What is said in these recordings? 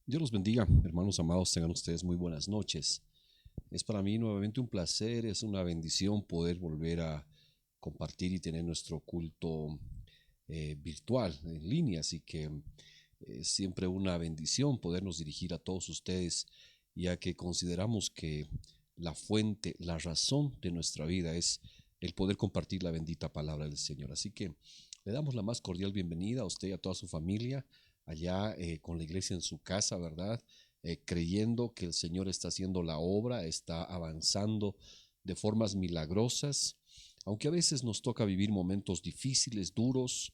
Dios los bendiga, hermanos amados, tengan ustedes muy buenas noches. Es para mí nuevamente un placer, es una bendición poder volver a compartir y tener nuestro culto virtual en línea, así que es siempre una bendición podernos dirigir a todos ustedes, ya que consideramos que la fuente, la razón de nuestra vida es el poder compartir la bendita palabra del Señor. Así que le damos la más cordial bienvenida a usted y a toda su familia allá con la iglesia en su casa, ¿verdad? Creyendo que el Señor está haciendo la obra, está avanzando de formas milagrosas, aunque a veces nos toca vivir momentos difíciles, duros.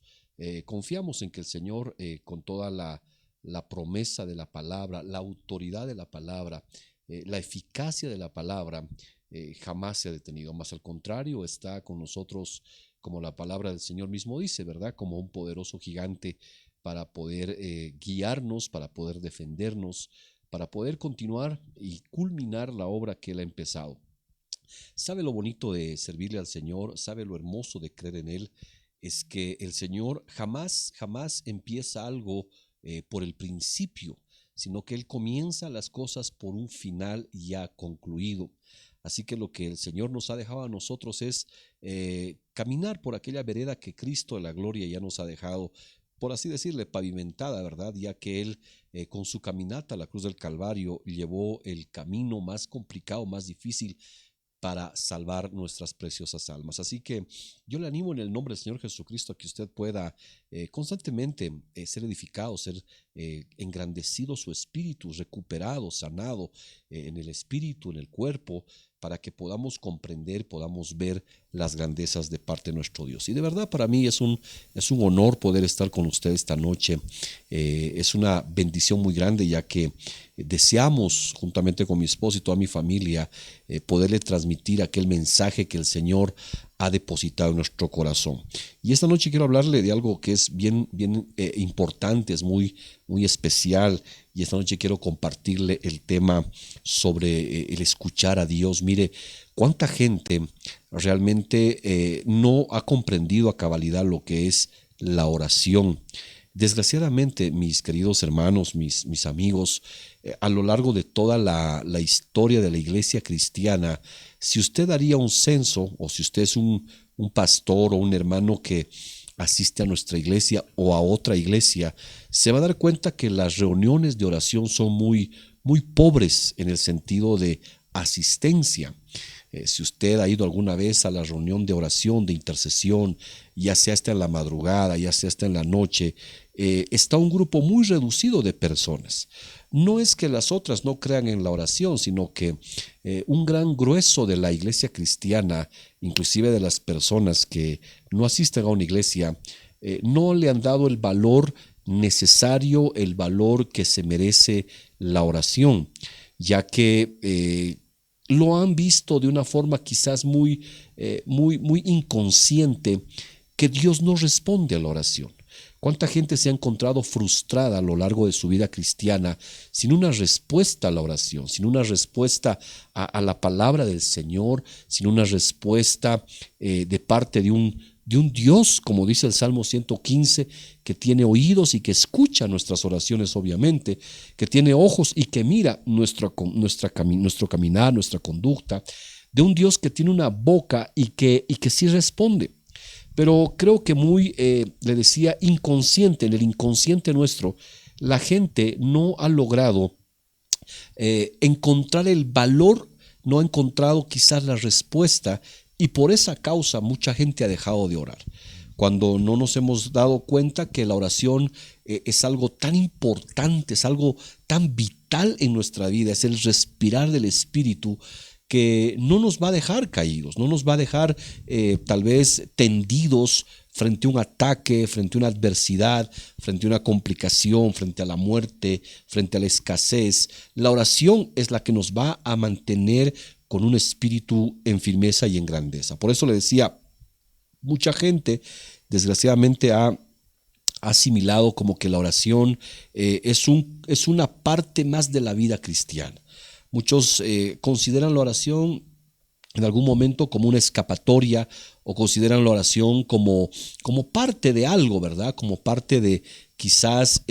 Confiamos en que el Señor, con toda la promesa de la palabra, la autoridad de la palabra, la eficacia de la palabra, jamás se ha detenido, más al contrario, está con nosotros, como la palabra del Señor mismo dice, ¿verdad? Como un poderoso gigante para poder guiarnos, para poder defendernos, para poder continuar y culminar la obra que Él ha empezado. ¿Sabe lo bonito de servirle al Señor? ¿Sabe lo hermoso de creer en Él? Es que el Señor jamás empieza algo por el principio, sino que Él comienza las cosas por un final ya concluido. Así que lo que el Señor nos ha dejado a nosotros es caminar por aquella vereda que Cristo de la gloria ya nos ha dejado, por así decirle, pavimentada, ¿verdad? Ya que Él, con su caminata a la cruz del Calvario, llevó el camino más complicado, más difícil, para salvar nuestras preciosas almas. Así que yo le animo en el nombre del Señor Jesucristo a que usted pueda constantemente ser edificado, ser engrandecido su espíritu, recuperado, sanado en el espíritu, en el cuerpo, para que podamos comprender, podamos ver las grandezas de parte de nuestro Dios. Y de verdad para mí es un honor poder estar con usted esta noche. Es una bendición muy grande, ya que deseamos, juntamente con mi esposo y toda mi familia, poderle transmitir aquel mensaje que el Señor ha depositado en nuestro corazón. Y esta noche quiero hablarle de algo que es bien importante, es muy especial. Y esta noche quiero compartirle el tema sobre el escuchar a Dios. Mire, cuánta gente realmente no ha comprendido a cabalidad lo que es la oración. Desgraciadamente, mis queridos hermanos, mis amigos, a lo largo de toda la historia de la iglesia cristiana, si usted haría un censo, o si usted es un pastor o un hermano que asiste a nuestra iglesia o a otra iglesia, se va a dar cuenta que las reuniones de oración son muy pobres en el sentido de asistencia. Si usted ha ido alguna vez a la reunión de oración, de intercesión, ya sea hasta en la madrugada, ya sea hasta en la noche, está un grupo muy reducido de personas. No es que las otras no crean en la oración, sino que un gran grueso de la iglesia cristiana, inclusive de las personas que no asisten a una iglesia, no le han dado el valor necesario, el valor que se merece la oración, ya que lo han visto de una forma quizás muy inconsciente, que Dios no responde a la oración. ¿Cuánta gente se ha encontrado frustrada a lo largo de su vida cristiana sin una respuesta a la oración, sin una respuesta a la palabra del Señor, sin una respuesta de parte de un Dios, como dice el Salmo 115, que tiene oídos y que escucha nuestras oraciones, obviamente, que tiene ojos y que mira nuestro caminar, nuestra conducta, de un Dios que tiene una boca y que sí responde? Pero creo que le decía, inconsciente, en el inconsciente nuestro, la gente no ha logrado encontrar el valor, no ha encontrado quizás la respuesta, y por esa causa mucha gente ha dejado de orar. Cuando no nos hemos dado cuenta que la oración es algo tan importante, es algo tan vital en nuestra vida, es el respirar del Espíritu, que no nos va a dejar caídos, no nos va a dejar tal vez tendidos frente a un ataque, frente a una adversidad, frente a una complicación, frente a la muerte, frente a la escasez. La oración es la que nos va a mantener con un espíritu en firmeza y en grandeza. Por eso le decía, mucha gente desgraciadamente ha asimilado como que la oración es una parte más de la vida cristiana. Muchos consideran la oración en algún momento como una escapatoria, o consideran la oración como parte de algo, ¿verdad? Como parte de quizás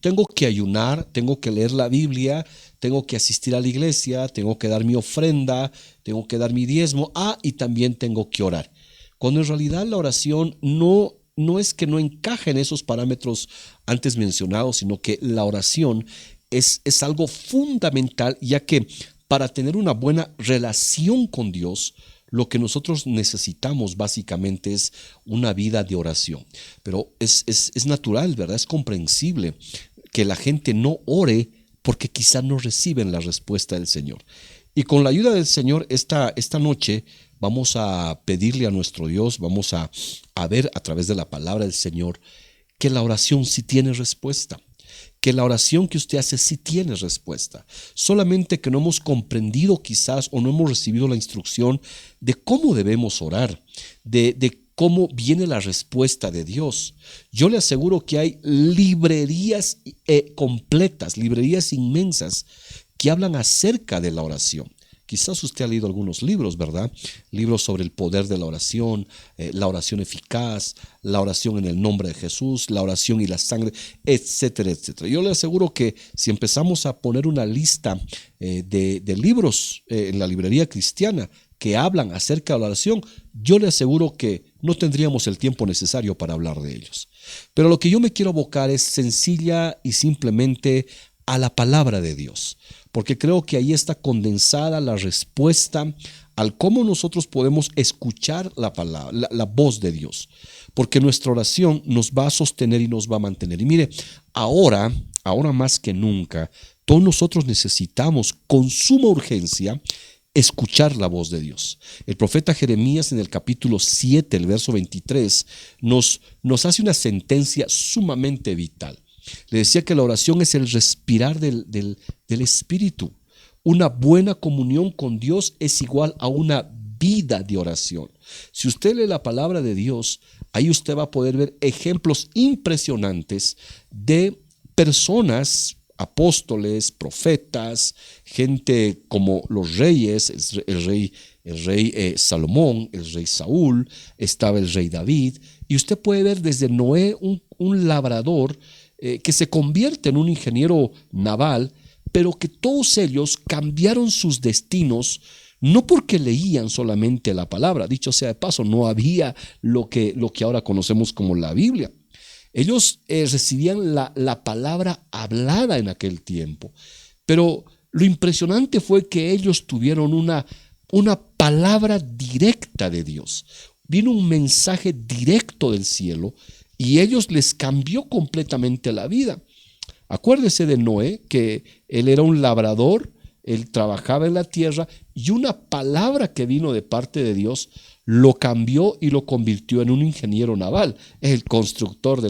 Tengo que ayunar, tengo que leer la Biblia, tengo que asistir a la iglesia, tengo que dar mi ofrenda, tengo que dar mi diezmo, y también tengo que orar. Cuando en realidad la oración no es que no encaje en esos parámetros antes mencionados, sino que la oración es algo fundamental, ya que para tener una buena relación con Dios, lo que nosotros necesitamos básicamente es una vida de oración. Pero es natural, ¿verdad? Es comprensible que la gente no ore porque quizá no reciben la respuesta del Señor. Y con la ayuda del Señor esta noche vamos a pedirle a nuestro Dios, vamos a ver a través de la palabra del Señor que la oración sí tiene respuesta, que la oración que usted hace sí tiene respuesta, solamente que no hemos comprendido quizás o no hemos recibido la instrucción de cómo debemos orar, de cómo viene la respuesta de Dios. Yo le aseguro que hay librerías completas, librerías inmensas que hablan acerca de la oración. Quizás usted ha leído algunos libros, ¿verdad? Libros sobre el poder de la oración eficaz, la oración en el nombre de Jesús, la oración y la sangre, etcétera, etcétera. Yo le aseguro que si empezamos a poner una lista de libros en la librería cristiana que hablan acerca de la oración, yo le aseguro que no tendríamos el tiempo necesario para hablar de ellos. Pero lo que yo me quiero abocar es sencilla y simplemente a la palabra de Dios, porque creo que ahí está condensada la respuesta al cómo nosotros podemos escuchar la palabra, la voz de Dios, porque nuestra oración nos va a sostener y nos va a mantener. Y mire, ahora más que nunca, todos nosotros necesitamos con suma urgencia escuchar la voz de Dios. El profeta Jeremías en el capítulo 7, el verso 23, nos hace una sentencia sumamente vital. Le decía que la oración es el respirar del Espíritu. Una buena comunión con Dios es igual a una vida de oración. Si usted lee la palabra de Dios, ahí usted va a poder ver ejemplos impresionantes de personas, apóstoles, profetas, gente como los reyes, el rey Salomón, el rey Saúl, estaba el rey David, y usted puede ver desde Noé un labrador que se convierte en un ingeniero naval, pero que todos ellos cambiaron sus destinos no porque leían solamente la palabra. Dicho sea de paso, no había lo que ahora conocemos como la Biblia. Ellos recibían la palabra hablada en aquel tiempo, pero lo impresionante fue que ellos tuvieron una palabra directa de Dios. Vino un mensaje directo del cielo y ellos les cambió completamente la vida. Acuérdese de Noé, que él era un labrador, él trabajaba en la tierra y una palabra que vino de parte de Dios lo cambió y lo convirtió en un ingeniero naval, el constructor de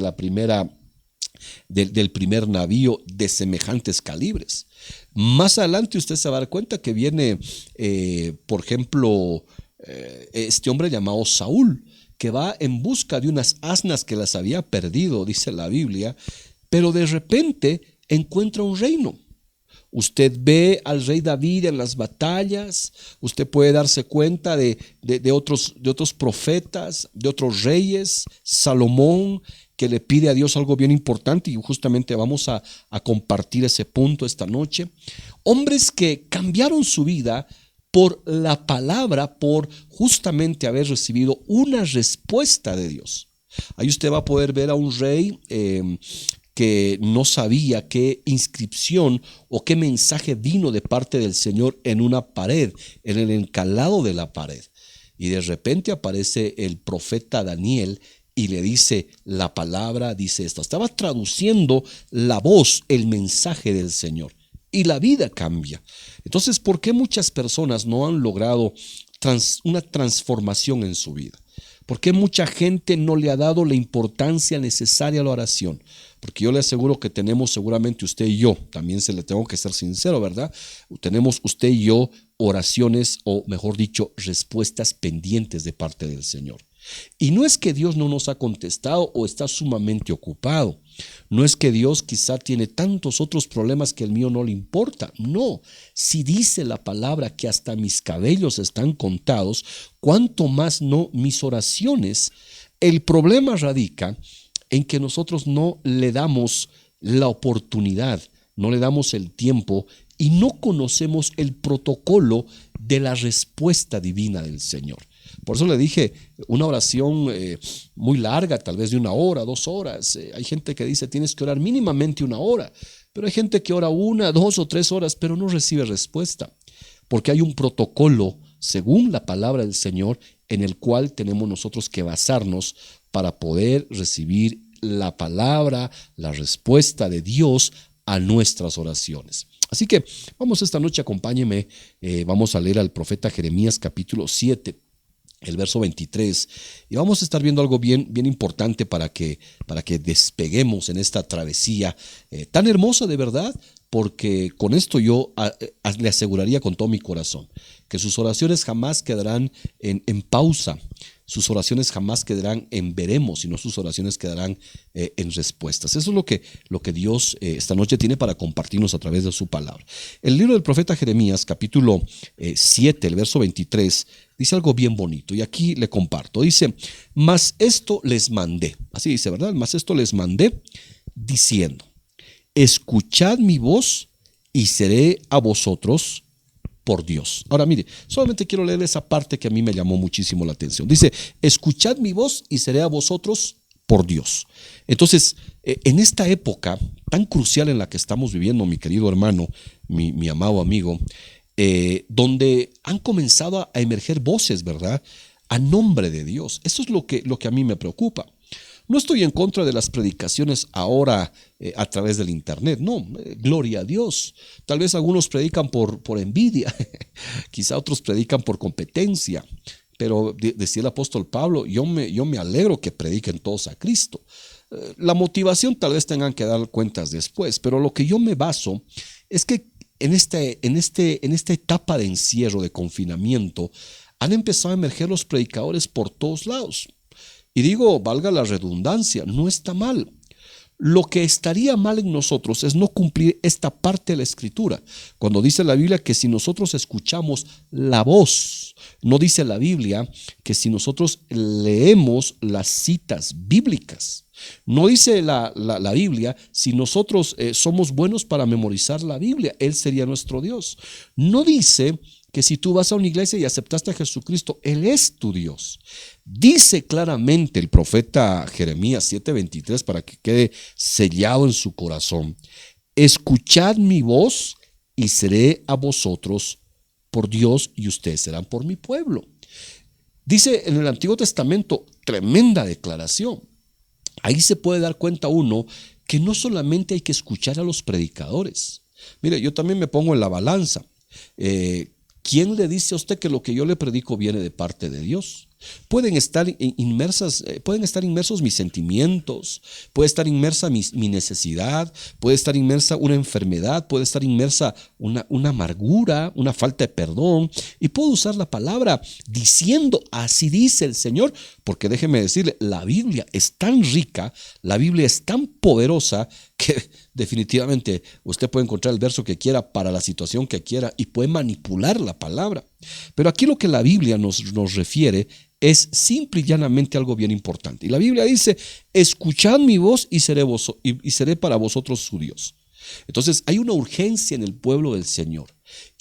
del primer navío de semejantes calibres. Más adelante usted se va a dar cuenta que viene, por ejemplo, este hombre llamado Saúl, que va en busca de unas asnas que las había perdido, dice la Biblia, pero de repente encuentra un reino. Usted ve al rey David en las batallas, usted puede darse cuenta de otros profetas, de otros reyes, Salomón, que le pide a Dios algo bien importante, y justamente vamos a compartir ese punto esta noche. Hombres que cambiaron su vida por la palabra, por justamente haber recibido una respuesta de Dios. Ahí usted va a poder ver a un rey que no sabía qué inscripción o qué mensaje vino de parte del Señor en una pared, en el encalado de la pared. Y de repente aparece el profeta Daniel y le dice, la palabra dice esto. Estaba traduciendo la voz, el mensaje del Señor. Y la vida cambia. Entonces, ¿por qué muchas personas no han logrado una transformación en su vida? ¿Por qué mucha gente no le ha dado la importancia necesaria a la oración? Porque yo le aseguro que tenemos, seguramente usted y yo, también se le tengo que ser sincero, ¿verdad? Tenemos usted y yo oraciones, o mejor dicho, respuestas pendientes de parte del Señor. Y no es que Dios no nos ha contestado o está sumamente ocupado. No es que Dios quizá tiene tantos otros problemas que el mío no le importa. No, si dice la palabra que hasta mis cabellos están contados, ¿cuánto más no mis oraciones? El problema radica en que nosotros no le damos la oportunidad, no le damos el tiempo y no conocemos el protocolo de la respuesta divina del Señor. Por eso le dije, una oración muy larga, tal vez de 1 hora, 2 horas. Hay gente que dice tienes que orar mínimamente 1 hora, pero hay gente que ora 1, 2 o 3 horas, pero no recibe respuesta, porque hay un protocolo, según la palabra del Señor, en el cual tenemos nosotros que basarnos para poder recibir la palabra, la respuesta de Dios a nuestras oraciones. Así que vamos esta noche, acompáñeme, vamos a leer al profeta Jeremías capítulo 7, el verso 23, y vamos a estar viendo algo bien importante para que despeguemos en esta travesía tan hermosa, de verdad, porque con esto yo le aseguraría con todo mi corazón que sus oraciones jamás quedarán en pausa, sus oraciones jamás quedarán en veremos, sino sus oraciones quedarán en respuestas. Eso es lo que Dios esta noche tiene para compartirnos a través de su palabra. El libro del profeta Jeremías, capítulo 7, el verso 23, dice algo bien bonito, y aquí le comparto. Dice, mas esto les mandé, así dice, ¿verdad? Mas esto les mandé, diciendo, escuchad mi voz y seré a vosotros por Dios. Ahora mire, solamente quiero leer esa parte que a mí me llamó muchísimo la atención. Dice, escuchad mi voz y seré a vosotros por Dios. Entonces, en esta época tan crucial en la que estamos viviendo, mi querido hermano, mi amado amigo, donde han comenzado a emerger voces, ¿verdad?, a nombre de Dios. Eso es lo que a mí me preocupa. No estoy en contra de las predicaciones ahora a través del internet, no, gloria a Dios. Tal vez algunos predican por envidia, quizá otros predican por competencia, pero decía el apóstol Pablo, yo me alegro que prediquen todos a Cristo. La motivación tal vez tengan que dar cuentas después, pero lo que yo me baso es que en esta etapa de encierro, de confinamiento, han empezado a emerger los predicadores por todos lados. Y digo, valga la redundancia, no está mal. Lo que estaría mal en nosotros es no cumplir esta parte de la Escritura. Cuando dice la Biblia que si nosotros escuchamos la voz, no dice la Biblia que si nosotros leemos las citas bíblicas. No dice la Biblia si nosotros somos buenos para memorizar la Biblia, Él sería nuestro Dios. No dice que si tú vas a una iglesia y aceptaste a Jesucristo, Él es tu Dios. Dice claramente el profeta Jeremías 7:23 para que quede sellado en su corazón. Escuchad mi voz y seré a vosotros por Dios y ustedes serán por mi pueblo. Dice en el Antiguo Testamento, tremenda declaración. Ahí se puede dar cuenta uno que no solamente hay que escuchar a los predicadores. Mire, yo también me pongo en la balanza. ¿Quién le dice a usted que lo que yo le predico viene de parte de Dios? Pueden estar inmersos mis sentimientos, puede estar inmersa mi necesidad, puede estar inmersa una enfermedad, puede estar inmersa una amargura, una falta de perdón, y puedo usar la palabra diciendo así dice el Señor, porque déjeme decirle, la Biblia es tan rica, la Biblia es tan poderosa que definitivamente usted puede encontrar el verso que quiera para la situación que quiera y puede manipular la palabra. Pero aquí lo que la Biblia nos refiere es simple y llanamente algo bien importante. Y la Biblia dice, escuchad mi voz y seré para vosotros su Dios. Entonces hay una urgencia en el pueblo del Señor,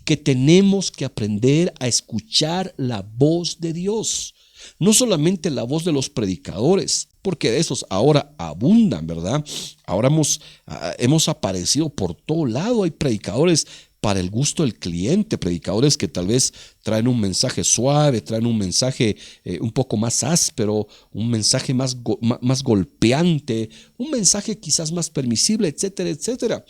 que tenemos que aprender a escuchar la voz de Dios. No solamente la voz de los predicadores, porque de esos ahora abundan, ¿verdad? Ahora hemos aparecido por todo lado. Hay predicadores para el gusto del cliente, predicadores que tal vez traen un mensaje suave, traen un mensaje un poco más áspero, un mensaje más golpeante, un mensaje quizás más permisible, etcétera, etcétera.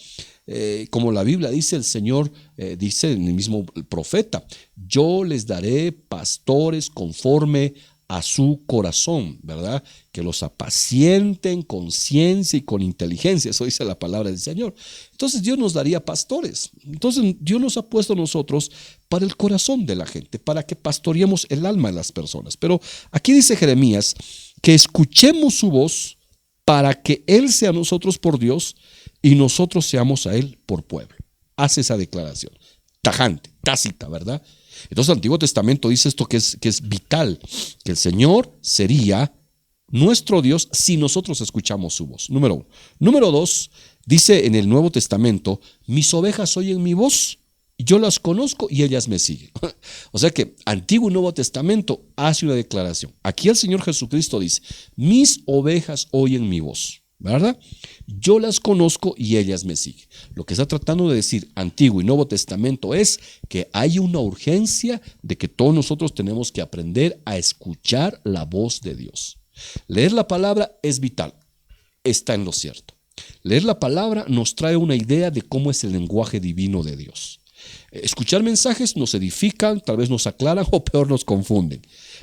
Como la Biblia dice, el Señor dice en el mismo profeta, yo les daré pastores conforme a su corazón, ¿verdad? Que los apacienten con ciencia y con inteligencia. Eso dice la palabra del Señor. Entonces Dios nos daría pastores. Entonces Dios nos ha puesto a nosotros para el corazón de la gente, para que pastoreemos el alma de las personas. Pero aquí dice Jeremías que escuchemos su voz para que Él sea a nosotros por Dios y nosotros seamos a Él por pueblo. Hace esa declaración tajante, tácita, ¿verdad? Entonces el Antiguo Testamento dice esto que es vital, que el Señor sería nuestro Dios si nosotros escuchamos su voz. Número uno. Número dos, dice en el Nuevo Testamento, mis ovejas oyen mi voz, yo las conozco y ellas me siguen. O sea que Antiguo y Nuevo Testamento hace una declaración. Aquí el Señor Jesucristo dice, mis ovejas oyen mi voz, ¿verdad? Yo las conozco y ellas me siguen. Lo que está tratando de decir Antiguo y Nuevo Testamento es que hay una urgencia de que todos nosotros tenemos que aprender a escuchar la voz de Dios. Leer la palabra es vital, está en lo cierto. Leer la palabra nos trae una idea de cómo es el lenguaje divino de Dios. Escuchar mensajes nos edifican, tal vez nos aclaran o peor nos confunden.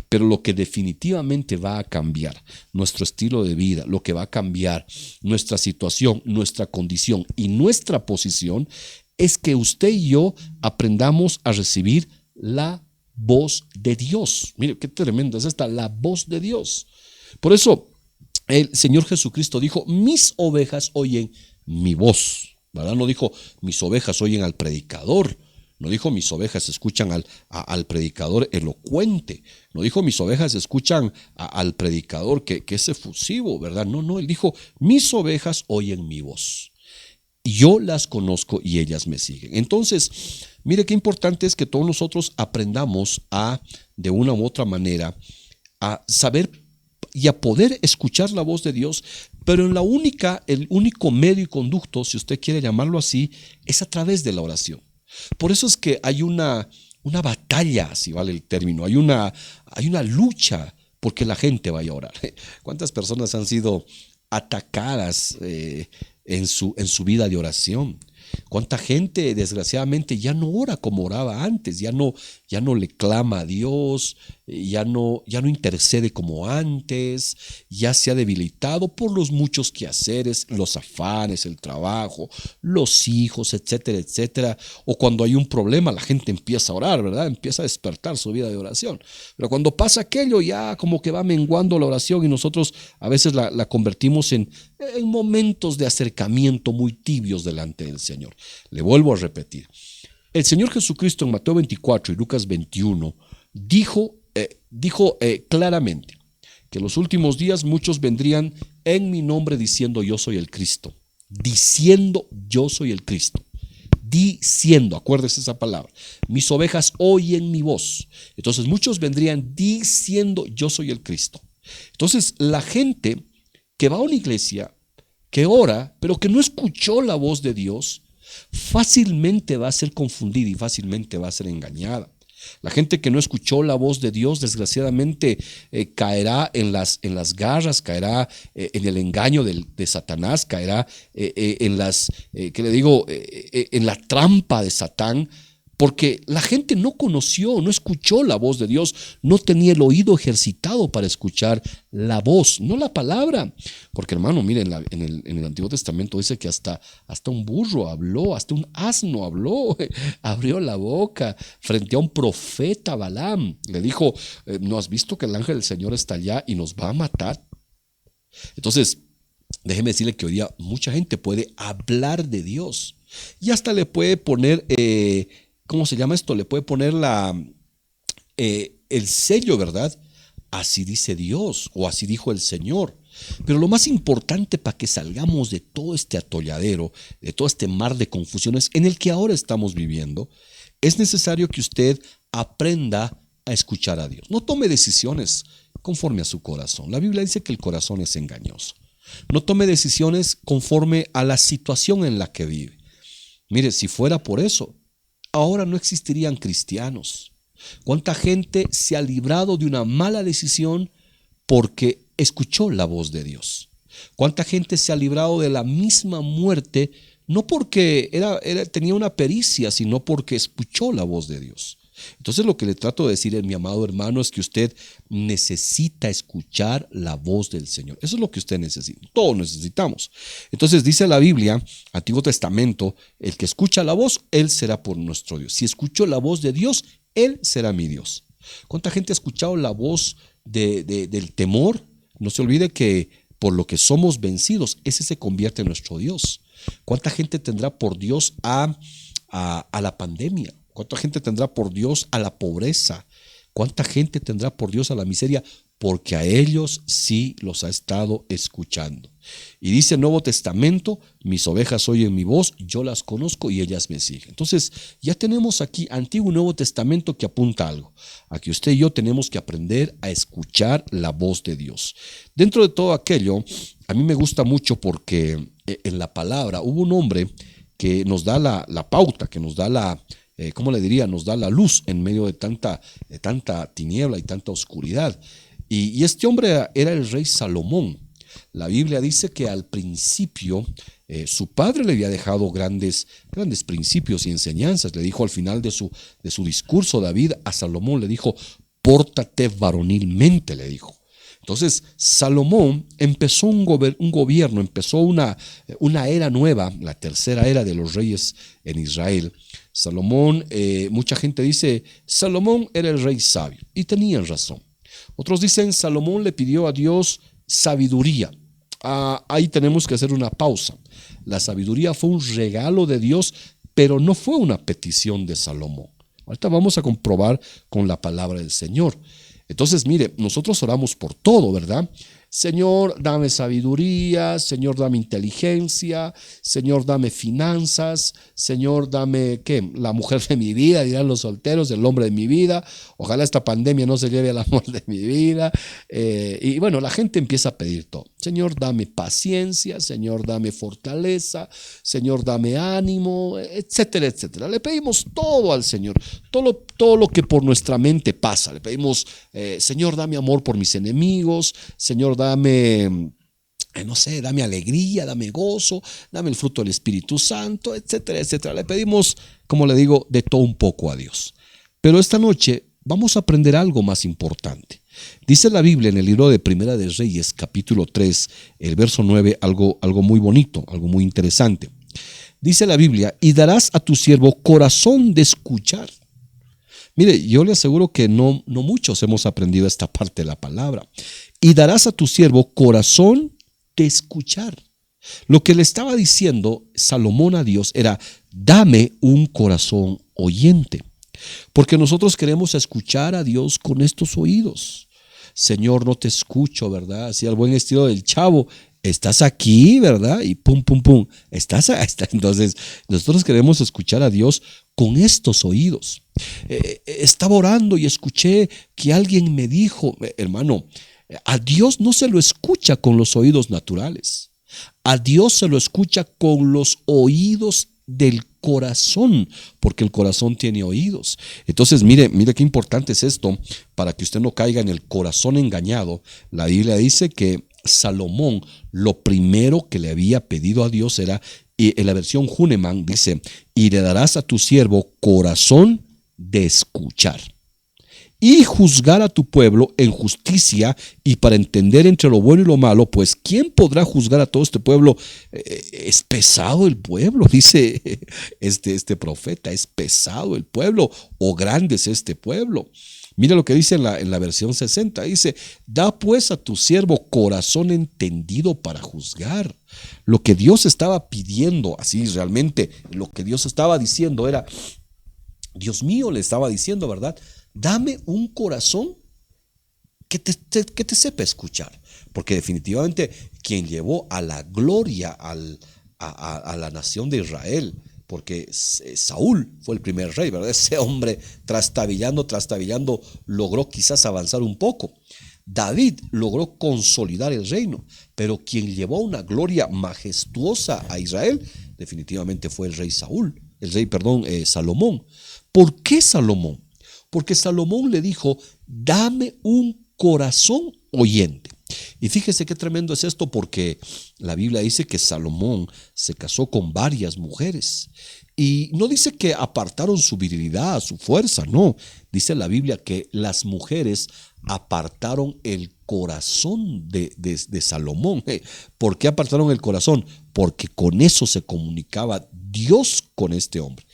Pero lo que definitivamente va a cambiar nuestro estilo de vida, lo que va a cambiar nuestra situación, nuestra condición y nuestra posición es que usted y yo aprendamos a recibir la voz de Dios. Mire, qué tremenda es esta, la voz de Dios. Por eso el Señor Jesucristo dijo, mis ovejas oyen mi voz, ¿verdad? No dijo, mis ovejas oyen al predicador. No dijo, mis ovejas escuchan al predicador elocuente. No dijo, mis ovejas escuchan al predicador que es efusivo, ¿verdad? No, él dijo, mis ovejas oyen mi voz. Y yo las conozco y ellas me siguen. Entonces, mire qué importante es que todos nosotros aprendamos de una u otra manera, a saber y a poder escuchar la voz de Dios, pero el único medio y conducto, si usted quiere llamarlo así, es a través de la oración. Por eso es que hay una batalla, si vale el término, hay una lucha porque la gente vaya a orar. ¿Cuántas personas han sido atacadas en su vida de oración? ¿Cuánta gente desgraciadamente ya no ora como oraba antes? Ya no le clama a Dios, ya no intercede como antes, ya se ha debilitado por los muchos quehaceres, los afanes, el trabajo, los hijos, etcétera, etcétera. O cuando hay un problema, la gente empieza a orar, ¿verdad? Empieza a despertar su vida de oración. Pero cuando pasa aquello, ya como que va menguando la oración y nosotros a veces la convertimos en momentos de acercamiento muy tibios delante del Señor. Le vuelvo a repetir. El Señor Jesucristo en Mateo 24 y Lucas 21 dijo claramente que en los últimos días muchos vendrían en mi nombre diciendo yo soy el Cristo. Diciendo yo soy el Cristo. Diciendo, acuérdese esa palabra. Mis ovejas oyen mi voz. Entonces muchos vendrían diciendo yo soy el Cristo. Entonces la gente que va a una iglesia, que ora, pero que no escuchó la voz de Dios, fácilmente va a ser confundida y fácilmente va a ser engañada. La gente que no escuchó la voz de Dios, desgraciadamente, caerá en las garras, caerá en el engaño de Satanás, caerá en la trampa de Satán, porque la gente no conoció, no escuchó la voz de Dios, no tenía el oído ejercitado para escuchar la voz, no la palabra. Porque hermano, miren, en el Antiguo Testamento dice que hasta un burro habló, hasta un asno habló, abrió la boca frente a un profeta Balaam. Le dijo, ¿no has visto que el ángel del Señor está allá y nos va a matar? Entonces, déjeme decirle que hoy día mucha gente puede hablar de Dios y hasta le puede poner... ¿cómo se llama esto? Le puede poner el sello, ¿verdad? Así dice Dios o así dijo el Señor. Pero lo más importante para que salgamos de todo este atolladero, de todo este mar de confusiones en el que ahora estamos viviendo, es necesario que usted aprenda a escuchar a Dios. No tome decisiones conforme a su corazón. La Biblia dice que el corazón es engañoso. No tome decisiones conforme a la situación en la que vive. Mire, si fuera por eso, ahora no existirían cristianos. ¿Cuánta gente se ha librado de una mala decisión porque escuchó la voz de Dios? ¿Cuánta gente se ha librado de la misma muerte no porque tenía una pericia, sino porque escuchó la voz de Dios? Entonces lo que le trato de decir, mi amado hermano, es que usted necesita escuchar la voz del Señor. Eso es lo que usted necesita. Todos necesitamos. Entonces dice la Biblia, Antiguo Testamento, el que escucha la voz, él será por nuestro Dios. Si escucho la voz de Dios, él será mi Dios. ¿Cuánta gente ha escuchado la voz del temor? No se olvide que por lo que somos vencidos, ese se convierte en nuestro Dios. ¿Cuánta gente tendrá por Dios a la pandemia? ¿Cuánta gente tendrá por Dios a la pobreza? ¿Cuánta gente tendrá por Dios a la miseria? Porque a ellos sí los ha estado escuchando. Y dice el Nuevo Testamento, mis ovejas oyen mi voz, yo las conozco y ellas me siguen. Entonces, ya tenemos aquí Antiguo y Nuevo Testamento que apunta algo. A que usted y yo tenemos que aprender a escuchar la voz de Dios. Dentro de todo aquello, a mí me gusta mucho porque en la palabra hubo un hombre que nos da la pauta, que nos da ¿cómo le diría? Nos da la luz en medio de tanta tiniebla y tanta oscuridad. Y este hombre era el rey Salomón. La Biblia dice que al principio su padre le había dejado grandes principios y enseñanzas. Le dijo al final de su discurso, David a Salomón le dijo, pórtate varonilmente, le dijo. Entonces Salomón empezó un gobierno, empezó una era nueva, la tercera era de los reyes en Israel. Salomón, mucha gente dice, Salomón era el rey sabio, y tenían razón. Otros dicen, Salomón le pidió a Dios sabiduría. Ahí tenemos que hacer una pausa. La sabiduría fue un regalo de Dios, pero no fue una petición de Salomón. Ahorita vamos a comprobar con la palabra del Señor. Entonces, mire, nosotros oramos por todo, ¿verdad? Señor, dame sabiduría, Señor, dame inteligencia, Señor, dame finanzas, Señor, dame, ¿qué? La mujer de mi vida, dirán los solteros, el hombre de mi vida. Ojalá esta pandemia no se lleve al amor de mi vida. Y bueno, la gente empieza a pedir todo. Señor, dame paciencia, Señor, dame fortaleza, Señor, dame ánimo, etcétera, etcétera. Le pedimos todo al Señor, todo lo que por nuestra mente pasa. Le pedimos, Señor, dame amor por mis enemigos, Señor, dame, no sé, dame alegría, dame gozo, dame el fruto del Espíritu Santo, etcétera, etcétera. Le pedimos, como le digo, de todo un poco a Dios. Pero esta noche vamos a aprender algo más importante. Dice la Biblia en el libro de Primera de Reyes, capítulo 3, el verso 9, algo muy bonito, algo muy interesante. Dice la Biblia, y darás a tu siervo corazón de escuchar. Mire, yo le aseguro que no muchos hemos aprendido esta parte de la palabra. Y darás a tu siervo corazón de escuchar. Lo que le estaba diciendo Salomón a Dios era, dame un corazón oyente. Porque nosotros queremos escuchar a Dios con estos oídos. Señor, no te escucho, ¿verdad? Así al buen estilo del Chavo. Estás aquí, ¿verdad? Y pum, pum, pum. Estás. Entonces, nosotros queremos escuchar a Dios con estos oídos. Estaba orando y escuché que alguien me dijo, hermano, a Dios no se lo escucha con los oídos naturales. A Dios se lo escucha con los oídos del corazón, porque el corazón tiene oídos. Entonces, mire qué importante es esto, para que usted no caiga en el corazón engañado. La Biblia dice que Salomón, lo primero que le había pedido a Dios era, y en la versión Huneman dice, y le darás a tu siervo corazón de escuchar y juzgar a tu pueblo en justicia y para entender entre lo bueno y lo malo, pues ¿quién podrá juzgar a todo este pueblo? Es pesado el pueblo, dice este profeta, es pesado el pueblo o grande es este pueblo. Mira lo que dice en la versión 60, dice, da pues a tu siervo corazón entendido para juzgar. Lo que Dios estaba pidiendo, así realmente, lo que Dios estaba diciendo era, Dios mío le estaba diciendo, ¿verdad? Dame un corazón que te sepa escuchar, porque definitivamente quien llevó a la gloria a la nación de Israel, porque Saúl fue el primer rey, ¿verdad? Ese hombre trastabillando, logró quizás avanzar un poco. David logró consolidar el reino, pero quien llevó una gloria majestuosa a Israel definitivamente fue el rey Salomón. ¿Por qué Salomón? Porque Salomón le dijo, dame un corazón oyente. Y fíjese qué tremendo es esto, porque la Biblia dice que Salomón se casó con varias mujeres. Y no dice que apartaron su virilidad, su fuerza, no. Dice la Biblia que las mujeres apartaron el corazón de Salomón. ¿Por qué apartaron el corazón? Porque con eso se comunicaba Dios con este hombre.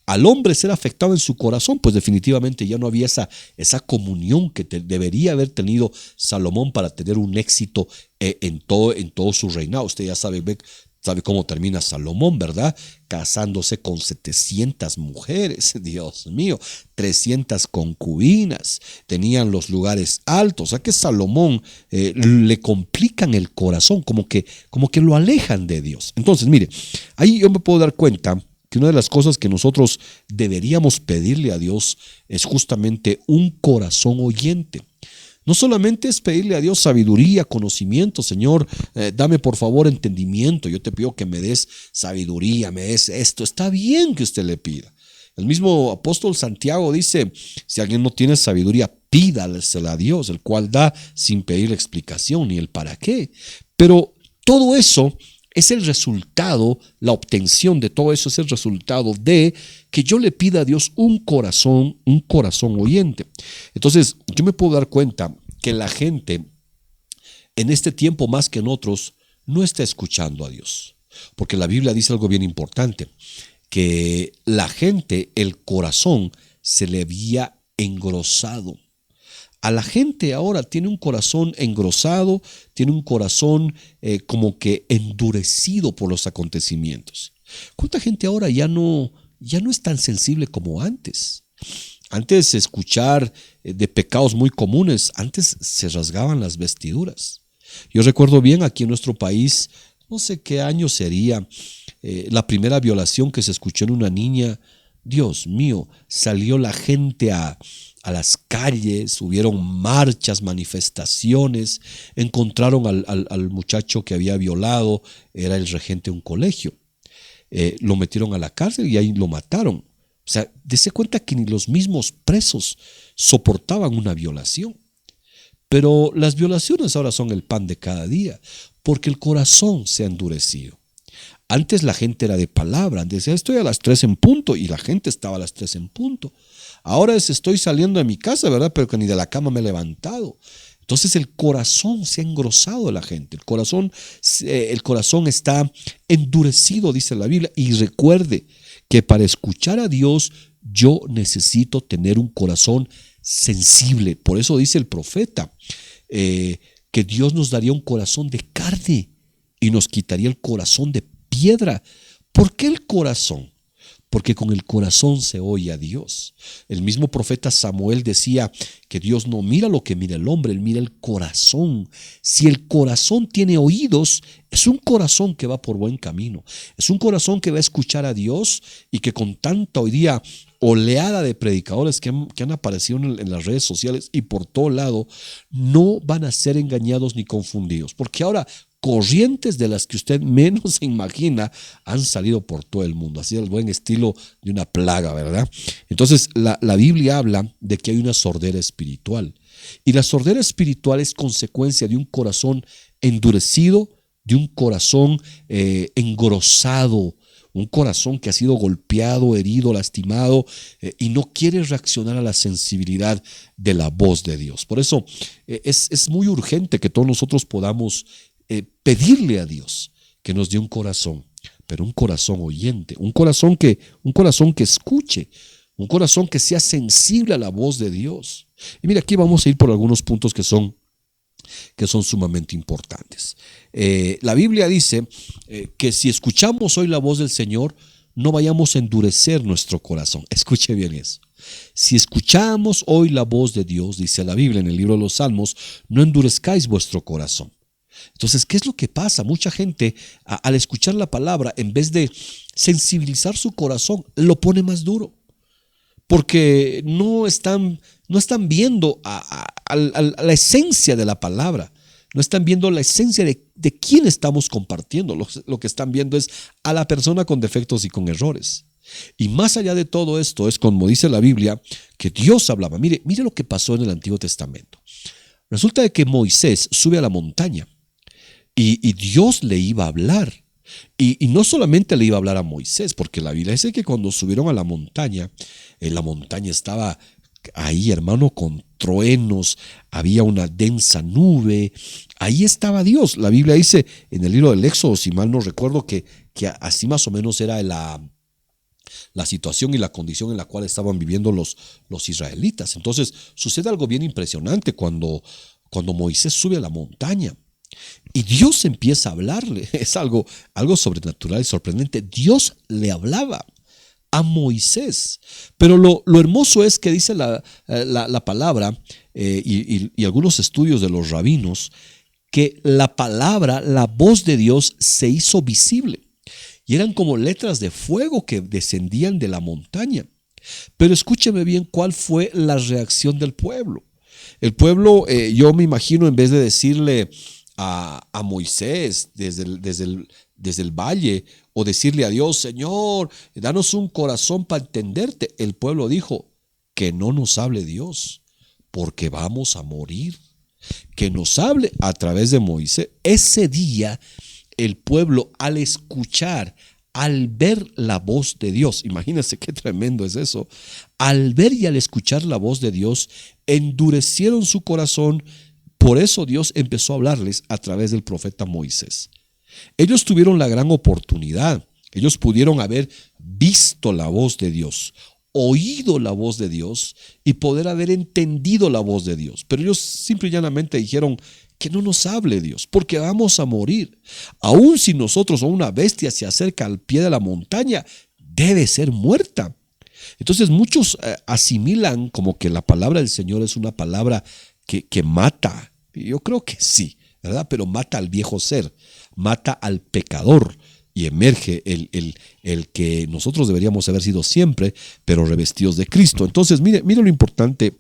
Al hombre ser afectado en su corazón, pues definitivamente ya no había esa comunión que debería haber tenido Salomón para tener un éxito en todo su reinado. Usted ya sabe, ¿Sabe cómo termina Salomón, verdad? Casándose con 700 mujeres, Dios mío, 300 concubinas, tenían los lugares altos. O sea que Salomón le complican el corazón, como que lo alejan de Dios. Entonces, mire, ahí yo me puedo dar cuenta que una de las cosas que nosotros deberíamos pedirle a Dios es justamente un corazón oyente. No solamente es pedirle a Dios sabiduría, conocimiento, Señor, dame por favor entendimiento, yo te pido que me des sabiduría, me des esto, está bien que usted le pida. El mismo apóstol Santiago dice, si alguien no tiene sabiduría, pídalesela a Dios, el cual da sin pedir explicación ni el para qué. Pero todo eso es el resultado, la obtención de todo eso es el resultado de que yo le pida a Dios un corazón oyente. Entonces, yo me puedo dar cuenta que la gente en este tiempo más que en otros no está escuchando a Dios. Porque la Biblia dice algo bien importante, que la gente, el corazón se le había engrosado. A la gente ahora tiene un corazón engrosado, tiene un corazón como que endurecido por los acontecimientos. ¿Cuánta gente ahora ya no es tan sensible como antes? Antes escuchar de pecados muy comunes, antes se rasgaban las vestiduras. Yo recuerdo bien aquí en nuestro país, no sé qué año sería, la primera violación que se escuchó en una niña. Dios mío, salió la gente a las calles, hubieron marchas, manifestaciones, encontraron al muchacho que había violado, era el regente de un colegio. Lo metieron a la cárcel y ahí lo mataron. O sea, dése cuenta que ni los mismos presos soportaban una violación. Pero las violaciones ahora son el pan de cada día, porque el corazón se ha endurecido. Antes la gente era de palabra, decía estoy a las 3 en punto y la gente estaba a las 3 en punto. Ahora estoy saliendo de mi casa, ¿verdad? Pero que ni de la cama me he levantado. Entonces el corazón se ha engrosado de la gente, el corazón está endurecido, dice la Biblia. Y recuerde que para escuchar a Dios yo necesito tener un corazón sensible. Por eso dice el profeta que Dios nos daría un corazón de carne y nos quitaría el corazón de piedra. ¿Por qué el corazón? Porque con el corazón se oye a Dios. El mismo profeta Samuel decía que Dios no mira lo que mira el hombre, Él mira el corazón. Si el corazón tiene oídos, es un corazón que va por buen camino. Es un corazón que va a escuchar a Dios y que con tanta hoy día oleada de predicadores que han aparecido en las redes sociales y por todo lado, no van a ser engañados ni confundidos. Porque ahora corrientes de las que usted menos se imagina han salido por todo el mundo, así al buen estilo de una plaga, ¿verdad? Entonces la Biblia habla de que hay una sordera espiritual y la sordera espiritual es consecuencia de un corazón endurecido, de un corazón engrosado, un corazón que ha sido golpeado, herido, lastimado y no quiere reaccionar a la sensibilidad de la voz de Dios. Por eso es muy urgente que todos nosotros podamos pedirle a Dios que nos dé un corazón, pero un corazón oyente, un corazón que escuche, un corazón que sea sensible a la voz de Dios. Y mira, aquí vamos a ir por algunos puntos que son sumamente importantes. La Biblia dice que si escuchamos hoy la voz del Señor, no vayamos a endurecer nuestro corazón. Escuche bien eso. Si escuchamos hoy la voz de Dios, dice la Biblia en el libro de los Salmos, no endurezcáis vuestro corazón. Entonces, ¿qué es lo que pasa? Mucha gente al escuchar la palabra, en vez de sensibilizar su corazón, lo pone más duro. Porque no están viendo a la esencia de la palabra. No están viendo la esencia de quién estamos compartiendo. Lo que están viendo es a la persona con defectos y con errores. Y más allá de todo esto es como dice la Biblia, que Dios hablaba. Mire lo que pasó en el Antiguo Testamento. Resulta de que Moisés sube a la montaña. Y Dios le iba a hablar. Y no solamente le iba a hablar a Moisés, porque la Biblia dice que cuando subieron a la montaña estaba ahí, hermano, con truenos, había una densa nube, ahí estaba Dios. La Biblia dice en el libro del Éxodo, si mal no recuerdo, que así más o menos era la situación y la condición en la cual estaban viviendo los israelitas. Entonces sucede algo bien impresionante cuando Moisés sube a la montaña. Y Dios empieza a hablarle. Es algo sobrenatural y sorprendente. Dios le hablaba a Moisés. Pero lo hermoso es que dice la palabra y algunos estudios de los rabinos, que la palabra, la voz de Dios se hizo visible. Y eran como letras de fuego que descendían de la montaña. Pero escúcheme bien cuál fue la reacción del pueblo. El pueblo, yo me imagino, en vez de decirle a Moisés desde el valle, o decirle a Dios, Señor, danos un corazón para entenderte, el pueblo dijo, que no nos hable Dios, porque vamos a morir. Que nos hable a través de Moisés. Ese día el pueblo, al escuchar, al ver la voz de Dios, imagínense qué tremendo es eso, al ver y al escuchar la voz de Dios, endurecieron su corazón. Por eso Dios empezó a hablarles a través del profeta Moisés. Ellos tuvieron la gran oportunidad. Ellos pudieron haber visto la voz de Dios, oído la voz de Dios y poder haber entendido la voz de Dios. Pero ellos simple y llanamente dijeron, que no nos hable Dios, porque vamos a morir. Aun si nosotros o una bestia se acerca al pie de la montaña, debe ser muerta. Entonces muchos asimilan como que la palabra del Señor es una palabra que mata. Yo creo que sí, ¿verdad? Pero mata al viejo ser, mata al pecador. Y emerge el que nosotros deberíamos haber sido siempre, pero revestidos de Cristo. Entonces, mire lo importante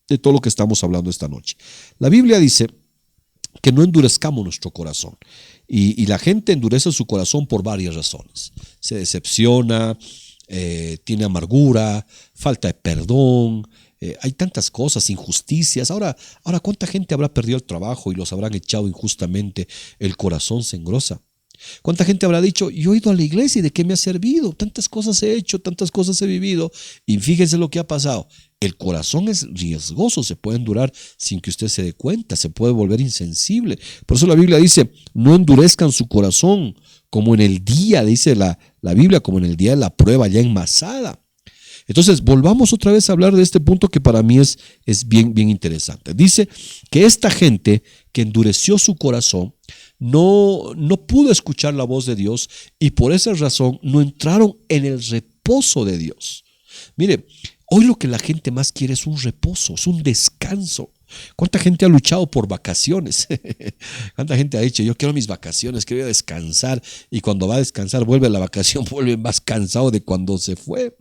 de todo lo que estamos hablando esta noche. La Biblia dice que no endurezcamos nuestro corazón. Y la gente endurece su corazón por varias razones. Se decepciona, tiene amargura, falta de perdón. Hay tantas cosas, injusticias. Ahora, ¿cuánta gente habrá perdido el trabajo y los habrán echado injustamente? El corazón se engrosa. ¿Cuánta gente habrá dicho, yo he ido a la iglesia y de qué me ha servido? Tantas cosas he hecho, tantas cosas he vivido y fíjense lo que ha pasado. El corazón es riesgoso, se puede endurar sin que usted se dé cuenta, se puede volver insensible. Por eso la Biblia dice, no endurezcan su corazón como en el día, dice la Biblia, como en el día de la prueba ya enmasada. Entonces, volvamos otra vez a hablar de este punto que para mí es bien interesante. Dice que esta gente que endureció su corazón no pudo escuchar la voz de Dios y por esa razón no entraron en el reposo de Dios. Mire, hoy lo que la gente más quiere es un reposo, es un descanso. ¿Cuánta gente ha luchado por vacaciones? ¿Cuánta gente ha dicho, yo quiero mis vacaciones, quiero descansar? Y cuando va a descansar, vuelve a la vacación, vuelve más cansado de cuando se fue.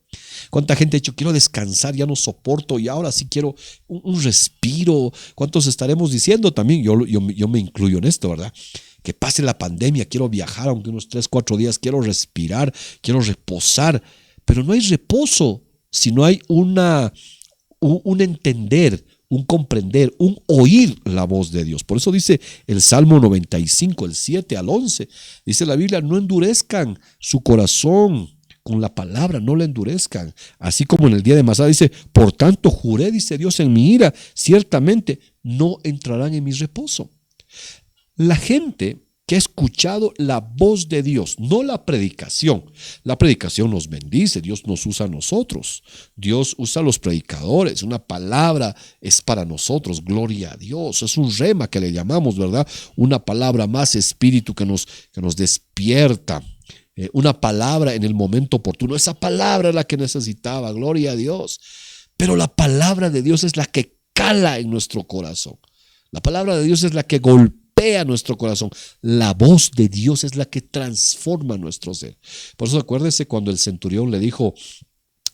¿Cuánta gente ha dicho, quiero descansar, ya no soporto y ahora sí quiero un respiro? ¿Cuántos estaremos diciendo también? Yo me incluyo en esto, ¿verdad? Que pase la pandemia, quiero viajar aunque unos 3, 4 días, quiero respirar, quiero reposar. Pero no hay reposo si no hay un entender, un comprender, un oír la voz de Dios. Por eso dice el Salmo 95, el 7 al 11, dice la Biblia, no endurezcan su corazón con la palabra, no la endurezcan. Así como en el día de Masada dice, por tanto juré, dice Dios, en mi ira, ciertamente no entrarán en mi reposo. La gente que ha escuchado la voz de Dios, no la predicación. La predicación nos bendice, Dios nos usa a nosotros, Dios usa a los predicadores, una palabra es para nosotros, gloria a Dios, es un rema que le llamamos, ¿verdad? Una palabra más, espíritu que nos despierta, una palabra en el momento oportuno, esa palabra es la que necesitaba, gloria a Dios, pero la palabra de Dios es la que cala en nuestro corazón, la palabra de Dios es la que golpea nuestro corazón. La voz de Dios es la que transforma nuestro ser. Por eso acuérdese cuando el centurión le dijo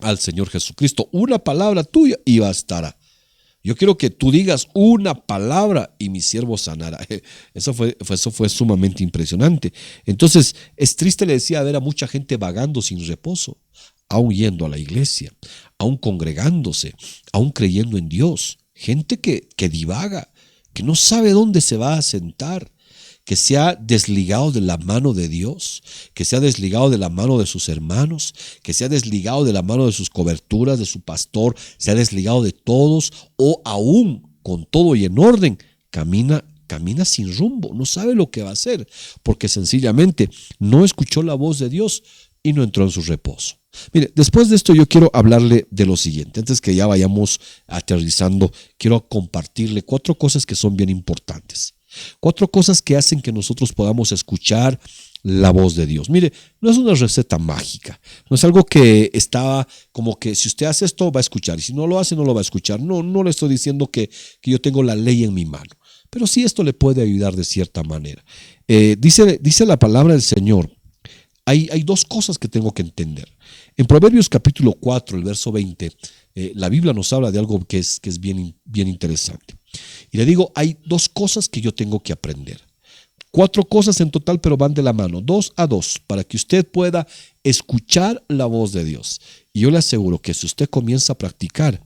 al Señor Jesucristo, una palabra tuya y bastará. Yo quiero que tú digas una palabra y mi siervo sanará. Eso fue sumamente impresionante. Entonces es triste, le decía, ver a mucha gente vagando sin reposo, aún yendo a la iglesia, aún congregándose, aún creyendo en Dios. Gente que divaga, que no sabe dónde se va a sentar, que se ha desligado de la mano de Dios, que se ha desligado de la mano de sus hermanos, que se ha desligado de la mano de sus coberturas, de su pastor, se ha desligado de todos, o aún con todo y en orden, camina sin rumbo, no sabe lo que va a hacer, porque sencillamente no escuchó la voz de Dios y no entró en su reposo. Mire, después de esto yo quiero hablarle de lo siguiente. Antes que ya vayamos aterrizando, quiero compartirle 4 cosas que son bien importantes. 4 cosas que hacen que nosotros podamos escuchar la voz de Dios. Mire, no es una receta mágica, no es algo que está como que si usted hace esto va a escuchar y si no lo hace no lo va a escuchar. No, no le estoy diciendo que yo tengo la ley en mi mano, pero sí esto le puede ayudar de cierta manera. Dice la palabra del Señor, hay 2 cosas que tengo que entender. En Proverbios capítulo 4, el verso 20, la Biblia nos habla de algo que es bien, bien interesante. Y le digo, hay 2 cosas que yo tengo que aprender. 4 cosas en total, pero van de la mano, 2 a 2, para que usted pueda escuchar la voz de Dios. Y yo le aseguro que si usted comienza a practicar,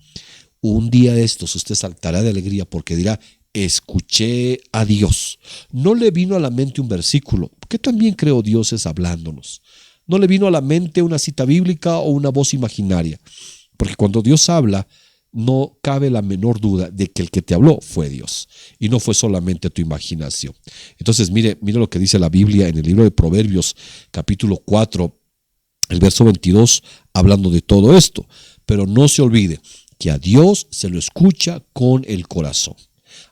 un día de estos usted saltará de alegría porque dirá, escuché a Dios. No le vino a la mente un versículo, que también creo Dios es hablándonos. No le vino a la mente una cita bíblica o una voz imaginaria, porque cuando Dios habla, no cabe la menor duda de que el que te habló fue Dios y no fue solamente tu imaginación. Entonces, mire lo que dice la Biblia en el libro de Proverbios, capítulo 4, el verso 22, hablando de todo esto. Pero no se olvide que a Dios se lo escucha con el corazón.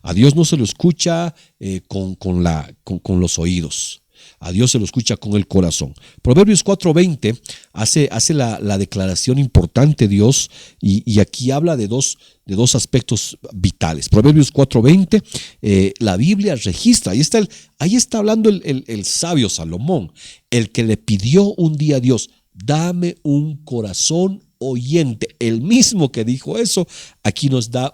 A Dios no se lo escucha con los oídos. A Dios se lo escucha con el corazón. Proverbios 4:20 hace la declaración importante Dios y aquí habla de dos aspectos vitales. Proverbios 4:20, la Biblia registra, ahí está hablando el sabio Salomón, el que le pidió un día a Dios, dame un corazón oyente. El mismo que dijo eso, aquí nos da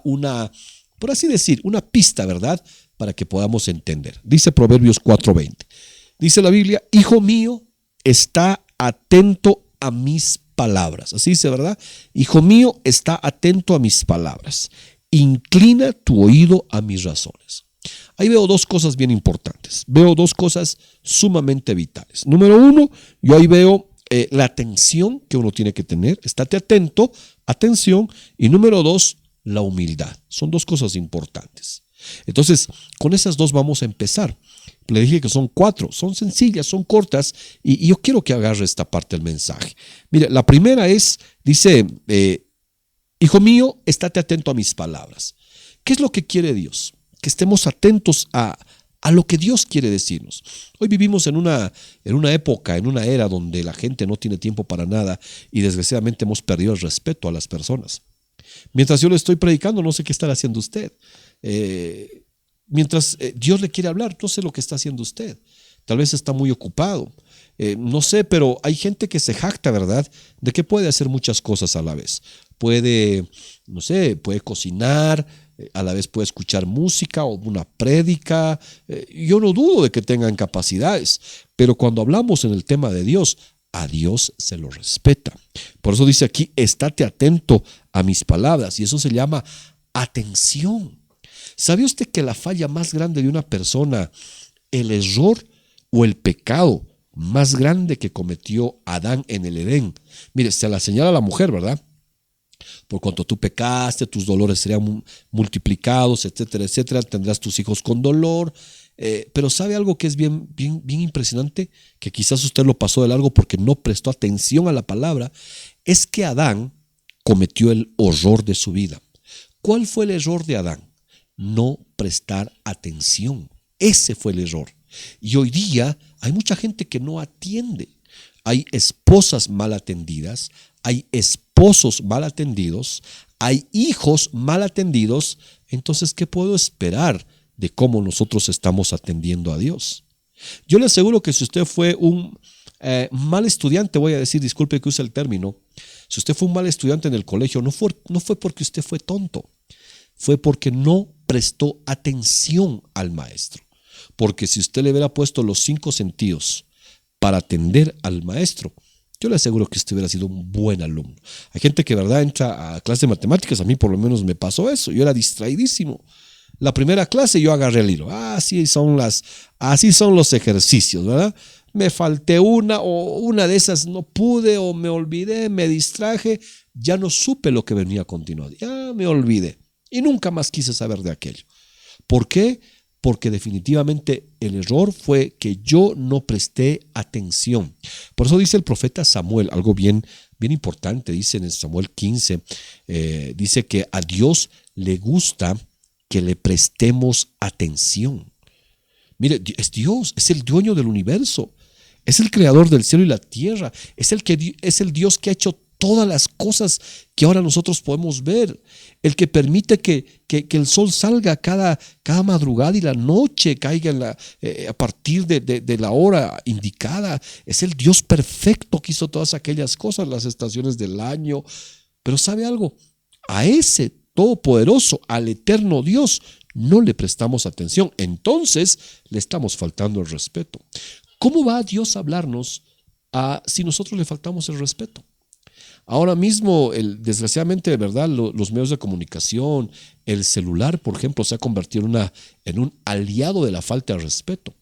por así decir, una pista, ¿verdad? Para que podamos entender. Dice Proverbios 4:20. Dice la Biblia, hijo mío, está atento a mis palabras. Así dice, ¿verdad? Hijo mío, está atento a mis palabras. Inclina tu oído a mis razones. Ahí veo 2 cosas bien importantes. Veo 2 cosas sumamente vitales. Número 1, yo ahí veo la atención que uno tiene que tener. Estate atento, atención. Y número 2, la humildad. Son 2 cosas importantes. Entonces, con esas 2 vamos a empezar. Le dije que son 4, son sencillas, son cortas y yo quiero que agarre esta parte del mensaje. Mire, la primera dice, hijo mío, estate atento a mis palabras. ¿Qué es lo que quiere Dios? Que estemos atentos a lo que Dios quiere decirnos. Hoy vivimos en una época, en una era donde la gente no tiene tiempo para nada y desgraciadamente hemos perdido el respeto a las personas. Mientras yo le estoy predicando, no sé qué estará haciendo usted. Mientras Dios le quiere hablar, no sé lo que está haciendo usted. Tal vez está muy ocupado. No sé, pero hay gente que se jacta, ¿verdad? De que puede hacer muchas cosas a la vez. Puede cocinar, a la vez puede escuchar música o una prédica. Yo no dudo de que tengan capacidades, pero cuando hablamos en el tema de Dios, a Dios se lo respeta. Por eso dice aquí, estate atento a mis palabras, y eso se llama atención. ¿Sabe usted que la falla más grande de una persona, el error o el pecado más grande que cometió Adán en el Edén? Mire, se la señala a la mujer, ¿verdad? Por cuanto tú pecaste, tus dolores serían multiplicados, etcétera, etcétera, tendrás tus hijos con dolor. Pero ¿sabe algo que es bien, bien, bien impresionante? Que quizás usted lo pasó de largo porque no prestó atención a la palabra. Es que Adán cometió el horror de su vida. ¿Cuál fue el error de Adán? No prestar atención. Ese fue el error. Y hoy día hay mucha gente que no atiende. Hay esposas mal atendidas, hay esposos mal atendidos, hay hijos mal atendidos. Entonces, ¿qué puedo esperar de cómo nosotros estamos atendiendo a Dios? Yo le aseguro que si usted fue un mal estudiante, voy a decir, disculpe que use el término, si usted fue un mal estudiante en el colegio, no fue porque usted fue tonto, fue porque no prestó atención al maestro. Porque si usted le hubiera puesto los 5 sentidos para atender al maestro, yo le aseguro que usted hubiera sido un buen alumno. Hay gente que, verdad, entra a clase de matemáticas, a mí por lo menos me pasó eso, yo era distraidísimo. La primera clase yo agarré el hilo, así son los ejercicios, ¿verdad? Me falté una de esas no pude o me olvidé, me distraje, ya no supe lo que venía a continuar, ya me olvidé. Y nunca más quise saber de aquello. ¿Por qué? Porque definitivamente el error fue que yo no presté atención. Por eso dice el profeta Samuel, algo bien, bien importante, dice en Samuel 15, dice que a Dios le gusta que le prestemos atención. Mire, es Dios, es el dueño del universo, es el creador del cielo y la tierra, es el Dios que ha hecho todas las cosas que ahora nosotros podemos ver, el que permite que el sol salga cada madrugada y la noche caiga a partir de la hora indicada. Es el Dios perfecto que hizo todas aquellas cosas, las estaciones del año. Pero ¿sabe algo? A ese todopoderoso, al eterno Dios, no le prestamos atención. Entonces le estamos faltando el respeto. ¿Cómo va Dios a hablarnos si nosotros le faltamos el respeto? Ahora mismo, desgraciadamente, de verdad, los medios de comunicación, el celular, por ejemplo, se ha convertido en un aliado de la falta de respeto.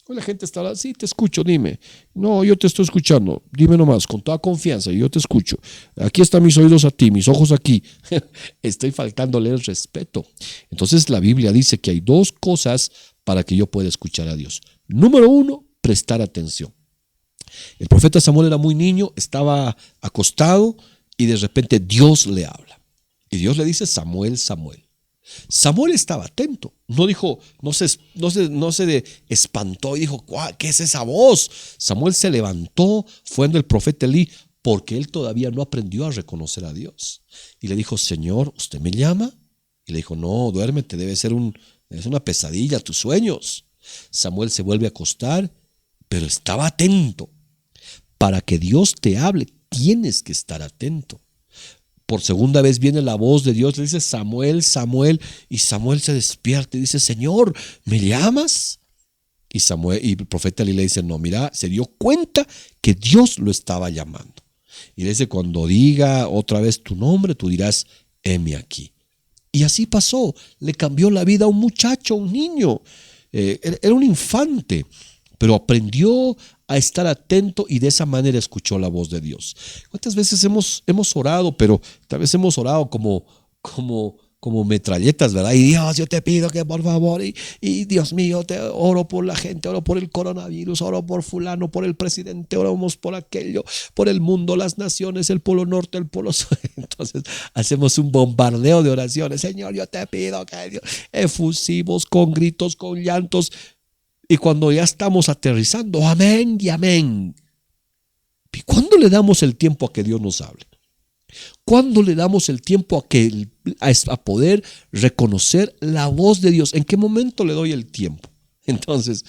Hoy la gente está hablando, sí, te escucho, dime. No, yo te estoy escuchando, dime nomás, con toda confianza, yo te escucho. Aquí están mis oídos a ti, mis ojos aquí. Estoy faltándole el respeto. Entonces la Biblia dice que hay dos cosas para que yo pueda escuchar a Dios. Número uno, prestar atención. El profeta Samuel era muy niño, estaba acostado y de repente Dios le habla. Y Dios le dice, Samuel, Samuel. Samuel estaba atento, no dijo, no se espantó y dijo, ¿qué es esa voz? Samuel se levantó, fue donde el profeta Elí, porque él todavía no aprendió a reconocer a Dios. Y le dijo, Señor, ¿usted me llama? Y le dijo, no, duérmete, es una pesadilla, tus sueños. Samuel se vuelve a acostar, pero estaba atento. Para que Dios te hable, tienes que estar atento. Por segunda vez viene la voz de Dios, le dice Samuel, Samuel, y Samuel se despierta y dice, Señor, ¿me llamas? Y el profeta Elí le dice, no, mira, se dio cuenta que Dios lo estaba llamando. Y le dice, cuando diga otra vez tu nombre, tú dirás, heme aquí. Y así pasó, le cambió la vida a un muchacho, a un niño, era un infante, pero aprendió a estar atento y de esa manera escuchó la voz de Dios. ¿Cuántas veces hemos orado, pero tal vez hemos orado como metralletas, ¿verdad? Y Dios, yo te pido que por favor, y Dios mío, te oro por la gente, oro por el coronavirus, oro por fulano, por el presidente, oramos por aquello, por el mundo, las naciones, el polo norte, el polo sur. Entonces hacemos un bombardeo de oraciones. Señor, yo te pido que Dios, efusivos, con gritos, con llantos. Y cuando ya estamos aterrizando, amén y amén. ¿Y cuándo le damos el tiempo a que Dios nos hable? ¿Cuándo le damos el tiempo a poder reconocer la voz de Dios? ¿En qué momento le doy el tiempo? Entonces,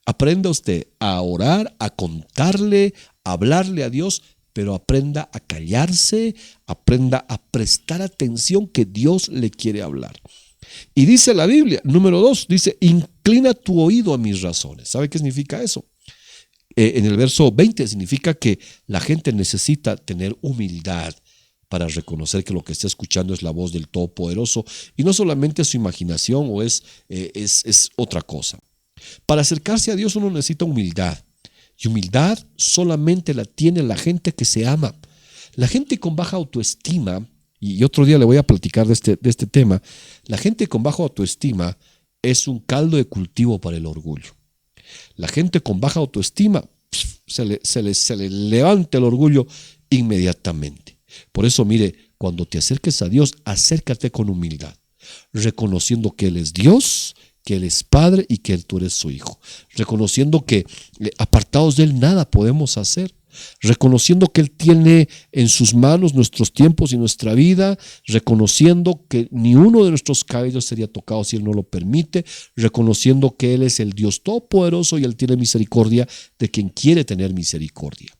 aprenda usted a orar, a contarle, a hablarle a Dios, pero aprenda a callarse, aprenda a prestar atención que Dios le quiere hablar. Y dice la Biblia, número 2, dice, inclina tu oído a mis razones. ¿Sabe qué significa eso? En el verso 20 significa que la gente necesita tener humildad para reconocer que lo que está escuchando es la voz del Todopoderoso y no solamente su imaginación o es otra cosa. Para acercarse a Dios uno necesita humildad. Y humildad solamente la tiene la gente que se ama. La gente con baja autoestima, y otro día le voy a platicar de este tema, la gente con baja autoestima es un caldo de cultivo para el orgullo. La gente con baja autoestima se le levanta el orgullo inmediatamente. Por eso, mire, cuando te acerques a Dios, acércate con humildad, reconociendo que Él es Dios, que Él es Padre y que tú eres su Hijo. Reconociendo que apartados de Él nada podemos hacer. Reconociendo que Él tiene en sus manos nuestros tiempos y nuestra vida, reconociendo que ni uno de nuestros cabellos sería tocado si Él no lo permite, reconociendo que Él es el Dios Todopoderoso y Él tiene misericordia de quien quiere tener misericordia.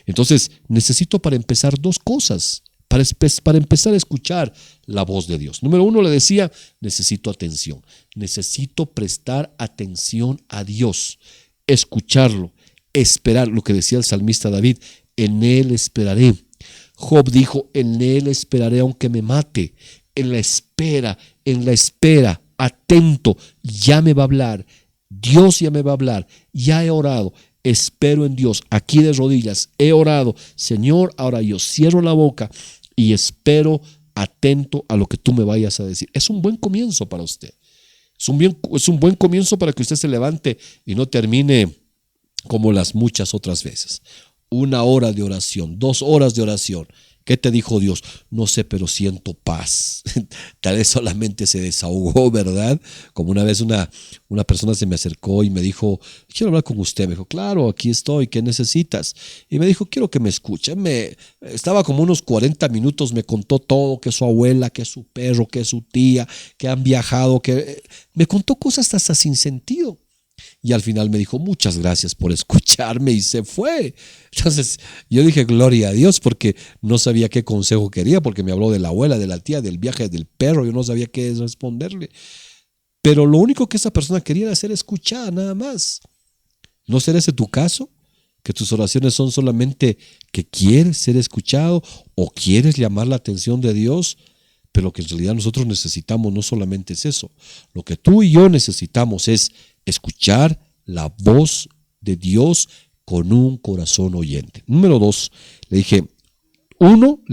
Entonces, necesito para empezar dos cosas, para empezar a escuchar la voz de Dios. Número 1, le decía, necesito atención, necesito prestar atención a Dios, escucharlo, esperar, lo que decía el salmista David, en Él esperaré. Job dijo, en Él esperaré aunque me mate. En la espera, atento, ya me va a hablar. Dios ya me va a hablar, ya he orado, espero en Dios, aquí de rodillas, he orado. Señor, ahora yo cierro la boca y espero atento a lo que tú me vayas a decir. Es un buen comienzo para usted. Es un buen comienzo para que usted se levante y no termine como las muchas otras veces. 1 hora de oración, 2 horas de oración. ¿Qué te dijo Dios? No sé, pero siento paz. Tal vez solamente se desahogó, ¿verdad? Como una vez una persona se me acercó y me dijo, quiero hablar con usted. Me dijo, claro, aquí estoy, ¿qué necesitas? Y me dijo, quiero que me escuche. Estaba como unos 40 minutos, me contó todo, que su abuela, que su perro, que su tía, que han viajado, que me contó cosas hasta sin sentido. Y al final me dijo, muchas gracias por escucharme y se fue. Entonces yo dije, gloria a Dios, porque no sabía qué consejo quería, porque me habló de la abuela, de la tía, del viaje del perro, yo no sabía qué responderle. Pero lo único que esa persona quería era ser escuchada, nada más. ¿No será ese tu caso? Que tus oraciones son solamente que quieres ser escuchado o quieres llamar la atención de Dios, pero que en realidad nosotros necesitamos no solamente es eso. Lo que tú y yo necesitamos es escuchar la voz de Dios con un corazón oyente. Número 2, le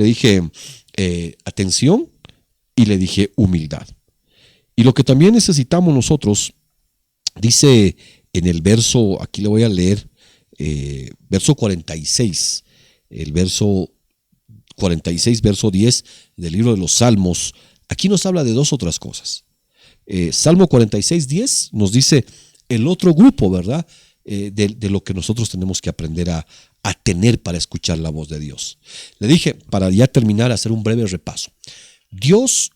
dije, atención, y le dije humildad. Y lo que también necesitamos nosotros, dice en el verso, aquí le voy a leer, verso 46, el verso 46, verso 10 del libro de los Salmos, aquí nos habla de dos otras cosas. Salmo 46, 10 nos dice el otro grupo, ¿verdad? De lo que nosotros tenemos que aprender a tener para escuchar la voz de Dios. Le dije, para ya terminar, hacer un breve repaso. Dios,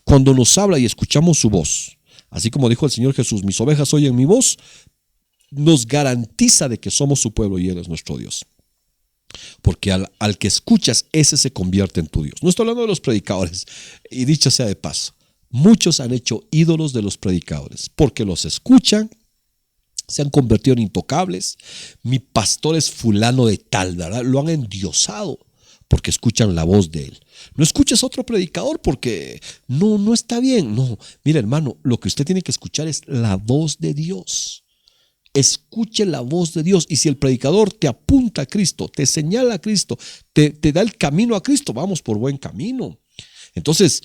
cuando nos habla y escuchamos su voz, así como dijo el Señor Jesús, mis ovejas oyen mi voz, nos garantiza de que somos su pueblo y Él es nuestro Dios. Porque al que escuchas, ese se convierte en tu Dios. No estoy hablando de los predicadores, y dicho sea de paso, muchos han hecho ídolos de los predicadores, porque los escuchan, se han convertido en intocables. Mi pastor es fulano de tal, ¿verdad? Lo han endiosado porque escuchan la voz de él. No escuches a otro predicador porque no está bien. No, mira hermano, lo que usted tiene que escuchar es la voz de Dios. Escuche la voz de Dios, y si el predicador te apunta a Cristo, te señala a Cristo, te da el camino a Cristo, vamos por buen camino. Entonces,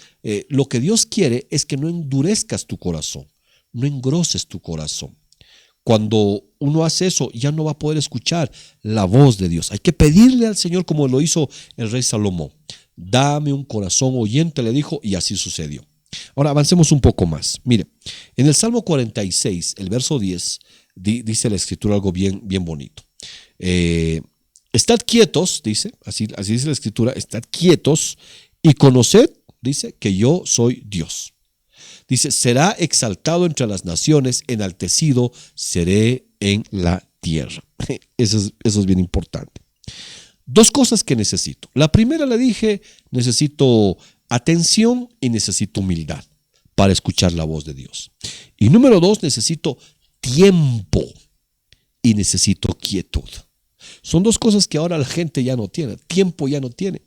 lo que Dios quiere es que no endurezcas tu corazón, no engroses tu corazón. Cuando uno hace eso, ya no va a poder escuchar la voz de Dios. Hay que pedirle al Señor, como lo hizo el rey Salomón. Dame un corazón oyente, le dijo, y así sucedió. Ahora avancemos un poco más. Mire, en el Salmo 46, el verso 10, dice la Escritura algo bien bonito. Estad quietos, dice, así dice la Escritura, estad quietos y conoced, dice, que yo soy Dios. Dice, será exaltado entre las naciones, enaltecido seré en la tierra. Eso es bien importante. Dos cosas que necesito. La primera, le dije, necesito atención y necesito humildad para escuchar la voz de Dios. Y número 2, necesito tiempo y necesito quietud. Son dos cosas que ahora la gente ya no tiene. Tiempo ya no tiene.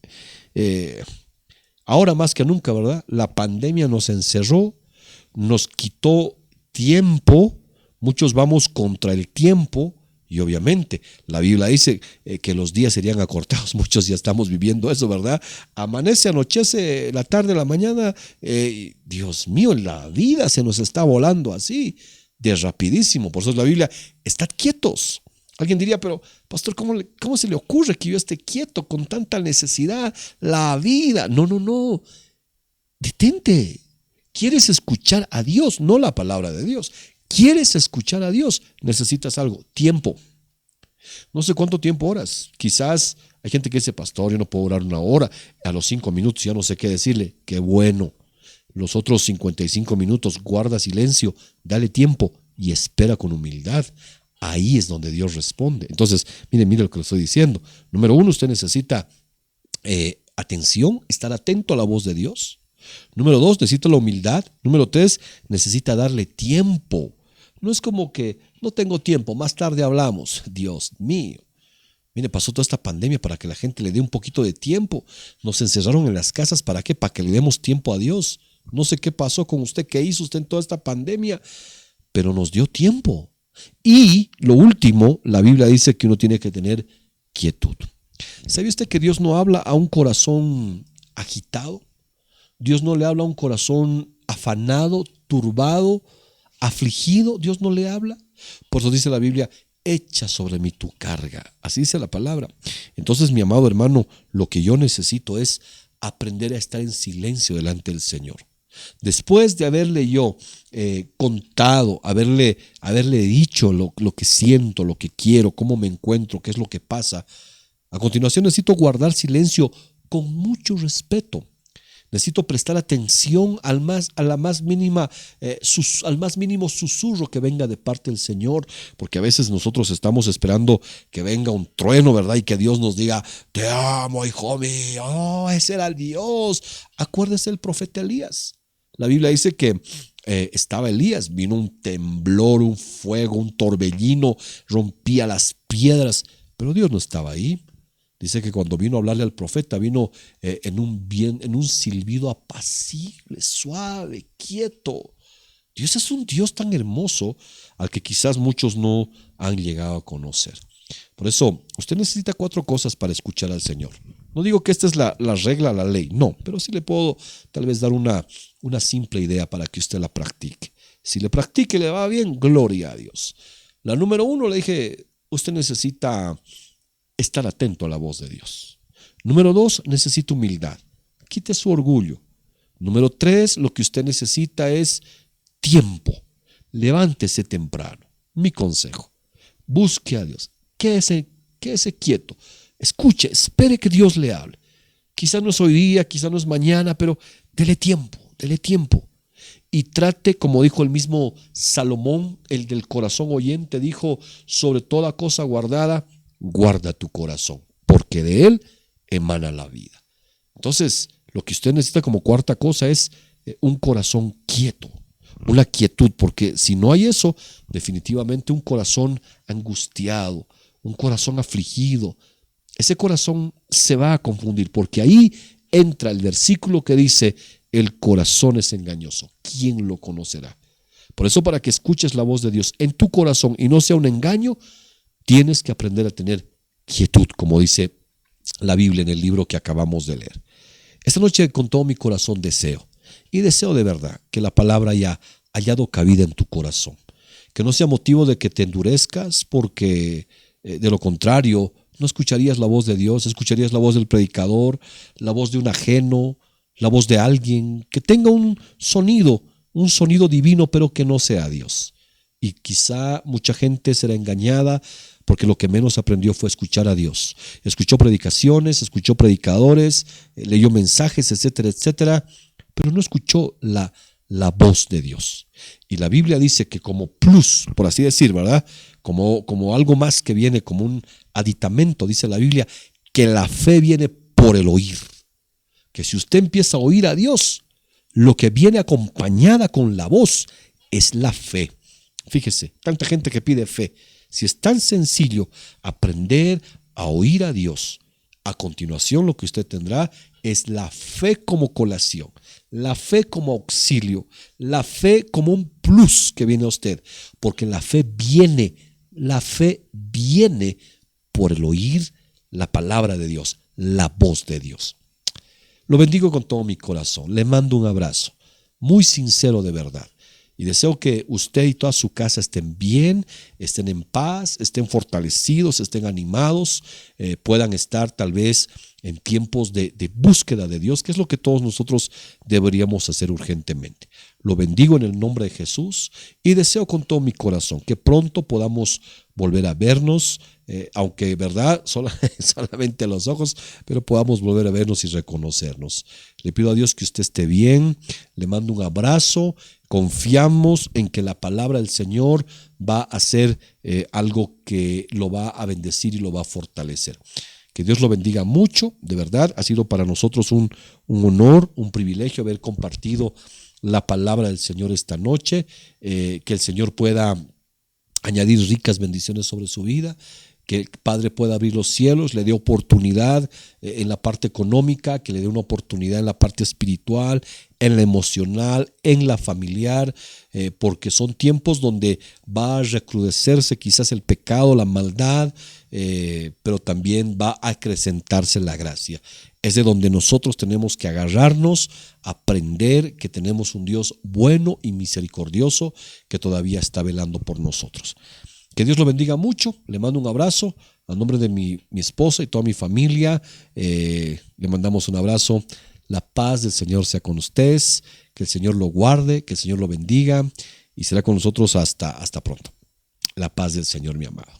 Ahora más que nunca, ¿verdad? La pandemia nos encerró, nos quitó tiempo. Muchos vamos contra el tiempo. Y obviamente la Biblia dice que los días serían acortados. Muchos ya estamos viviendo eso, ¿verdad? Amanece, anochece, la tarde, la mañana. Dios mío, la vida se nos está volando así, de rapidísimo. Por eso la Biblia, estad quietos. Alguien diría, pero pastor, ¿cómo se le ocurre que yo esté quieto con tanta necesidad? La vida. No. Detente. ¿Quieres escuchar a Dios? No la palabra de Dios. ¿Quieres escuchar a Dios? Necesitas algo, tiempo. No sé cuánto tiempo oras. Quizás hay gente que dice, pastor, yo no puedo orar 1 hora. A los 5 minutos ya no sé qué decirle. Qué bueno. Los otros 55 minutos guarda silencio, dale tiempo y espera con humildad. Ahí es donde Dios responde. Entonces, mire lo que le estoy diciendo. Número 1, usted necesita atención, estar atento a la voz de Dios. Número 2, necesita la humildad. Número 3, necesita darle tiempo. No es como que no tengo tiempo, más tarde hablamos. Dios mío. Mire, pasó toda esta pandemia para que la gente le dé un poquito de tiempo. Nos encerraron en las casas. ¿Para qué? Para que le demos tiempo a Dios. No sé qué pasó con usted, qué hizo usted en toda esta pandemia, pero nos dio tiempo. Y lo último, la Biblia dice que uno tiene que tener quietud. ¿Sabe usted que Dios no habla a un corazón agitado? Dios no le habla a un corazón afanado, turbado, afligido. Dios no le habla. Por eso dice la Biblia, echa sobre mí tu carga. Así dice la palabra. Entonces, mi amado hermano, lo que yo necesito es aprender a estar en silencio delante del Señor. Después de haberle yo contado, haberle dicho lo que siento, lo que quiero, cómo me encuentro, qué es lo que pasa, a continuación necesito guardar silencio con mucho respeto. Necesito prestar atención al más mínimo susurro que venga de parte del Señor, porque a veces nosotros estamos esperando que venga un trueno, ¿verdad? Y que Dios nos diga, te amo, hijo mío. Oh, ese era el Dios. Acuérdese el profeta Elías. La Biblia dice que estaba Elías, vino un temblor, un fuego, un torbellino, rompía las piedras, pero Dios no estaba ahí. Dice que cuando vino a hablarle al profeta, vino en un silbido apacible, suave, quieto. Dios es un Dios tan hermoso al que quizás muchos no han llegado a conocer. Por eso, usted necesita 4 cosas para escuchar al Señor. No digo que esta es la regla, la ley, no, pero sí le puedo tal vez dar una simple idea para que usted la practique. Si le practique y le va bien, gloria a Dios. La número 1, le dije, usted necesita estar atento a la voz de Dios. Número 2, necesita humildad. Quite su orgullo. Número 3, lo que usted necesita es tiempo. Levántese temprano. Mi consejo. Busque a Dios. Quédese quieto. Escuche, espere que Dios le hable. Quizá no es hoy día, quizá no es mañana, pero dele tiempo. Y trate, como dijo el mismo Salomón, el del corazón oyente, dijo, sobre toda cosa guardada, guarda tu corazón, porque de él emana la vida. Entonces, lo que usted necesita como 4ª cosa es un corazón quieto, una quietud, porque si no hay eso, definitivamente un corazón angustiado, un corazón afligido, ese corazón se va a confundir, porque ahí entra el versículo que dice, el corazón es engañoso, ¿quién lo conocerá? Por eso, para que escuches la voz de Dios en tu corazón y no sea un engaño, tienes que aprender a tener quietud, como dice la Biblia en el libro que acabamos de leer. Esta noche con todo mi corazón deseo de verdad que la palabra haya hallado cabida en tu corazón. Que no sea motivo de que te endurezcas, porque de lo contrario no escucharías la voz de Dios, escucharías la voz del predicador, la voz de un ajeno, la voz de alguien que tenga un sonido divino, pero que no sea Dios. Y quizá mucha gente será engañada porque lo que menos aprendió fue escuchar a Dios. Escuchó predicaciones, escuchó predicadores, leyó mensajes, etcétera, etcétera, pero no escuchó la voz de Dios. Y la Biblia dice que como plus, por así decir, ¿verdad? Como algo más que viene, como un aditamento, dice la Biblia, que la fe viene por el oír. Que si usted empieza a oír a Dios, lo que viene acompañada con la voz es la fe. Fíjese, tanta gente que pide fe. Si es tan sencillo aprender a oír a Dios, a continuación lo que usted tendrá es la fe como colación, la fe como auxilio, la fe como un plus que viene a usted, porque la fe viene por el oír la palabra de Dios, la voz de Dios. Lo bendigo con todo mi corazón, le mando un abrazo, muy sincero de verdad. Y deseo que usted y toda su casa estén bien, estén en paz, estén fortalecidos, estén animados, puedan estar tal vez en tiempos de búsqueda de Dios, que es lo que todos nosotros deberíamos hacer urgentemente. Lo bendigo en el nombre de Jesús y deseo con todo mi corazón que pronto podamos volver a vernos, aunque verdad, solamente a los ojos, pero podamos volver a vernos y reconocernos. Le pido a Dios que usted esté bien, le mando un abrazo, confiamos en que la palabra del Señor va a ser algo que lo va a bendecir y lo va a fortalecer. Que Dios lo bendiga mucho, de verdad, ha sido para nosotros un honor, un privilegio haber compartido la palabra del Señor esta noche, que el Señor pueda añadir ricas bendiciones sobre su vida, que el Padre pueda abrir los cielos, le dé oportunidad en la parte económica, que le dé una oportunidad en la parte espiritual, en la emocional, en la familiar, porque son tiempos donde va a recrudecerse quizás el pecado, la maldad, pero también va a acrecentarse la gracia. Es de donde nosotros tenemos que agarrarnos, aprender que tenemos un Dios bueno y misericordioso que todavía está velando por nosotros. Que Dios lo bendiga mucho. Le mando un abrazo a nombre de mi esposa y toda mi familia. Le mandamos un abrazo. La paz del Señor sea con ustedes. Que el Señor lo guarde, que el Señor lo bendiga y será con nosotros hasta pronto. La paz del Señor, mi amado.